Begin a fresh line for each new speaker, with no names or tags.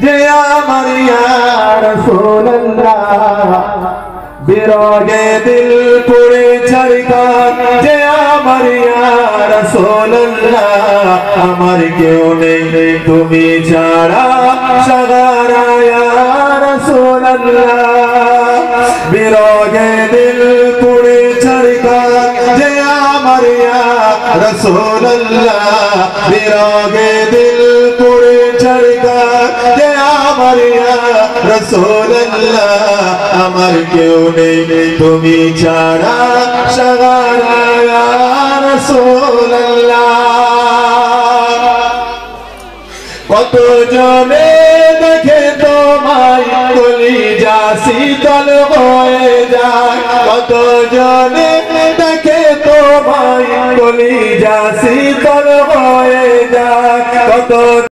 যে আমার ইয়া রাসূলুল্লাহ বিরহে দিল পুড়ে ছাড়কার যে আমার ইয়া রাসূলুল্লাহ আমার কেউ নেই তুমি ছাড়া সাহারা ইয়া রাসূলুল্লাহ বিরহে দিল পুড়ে ছাড়কার যে আমার ইয়া রাসূলুল্লাহ বিরহে দিল পুড়ে ছাড়কার যে আমার ইয়া রাসূলুল্লাহ আমার কেউ নেই তুমি ছাড়া সাহারা ইয়া রাসূলুল্লাহ কত জনে দেখে তোমায় কলিজা শীতল হয়ে যায় কত জনে দেখে তোমায় কলিজা